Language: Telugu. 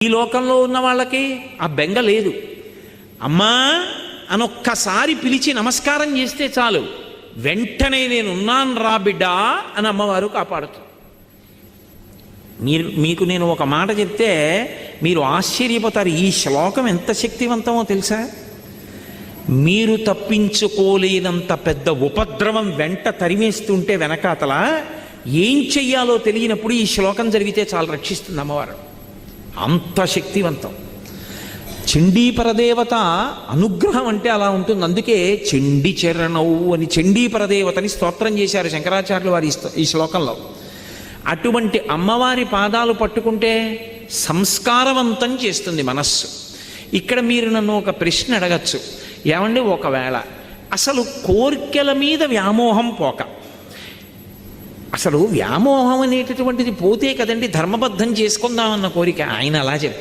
ఈ లోకంలో ఉన్న వాళ్ళకి ఆ బెంగ లేదు. అమ్మా అనొక్కసారి పిలిచి నమస్కారం చేస్తే చాలు, వెంటనే నేనున్నాను రా బిడ్డా అని అమ్మవారు కాపాడుతుంది. మీకు నేను ఒక మాట చెప్తే మీరు ఆశ్చర్యపోతారు. ఈ శ్లోకం ఎంత శక్తివంతమో తెలుసా? మీరు తప్పించుకోలేనంత పెద్ద ఉపద్రవం వెంట తరిమేస్తుంటే వెనకాతల ఏం చెయ్యాలో తెలియనప్పుడు ఈ శ్లోకం జరిగితే చాలా రక్షిస్తుంది అమ్మవారు. అంత శక్తివంతం. చండీ పరదేవత అనుగ్రహం అంటే అలా ఉంటుంది. అందుకే చండీ చరణవు అని చండీ పరదేవతని స్తోత్రం చేశారు శంకరాచార్యులు వారి ఈ శ్లోకంలో. అటువంటి అమ్మవారి పాదాలు పట్టుకుంటే సంస్కారవంతం చేస్తుంది మనస్సు. ఇక్కడ మీరు నన్ను ఒక ప్రశ్న అడగచ్చు, ఏమండి ఒకవేళ అసలు కోర్కెల మీద వ్యామోహం పోక, అసలు వ్యామోహం అనేటటువంటిది పోతే కదండి ధర్మబద్ధం చేసుకుందామన్న కోరిక. ఆయన అలా చెప్పారు.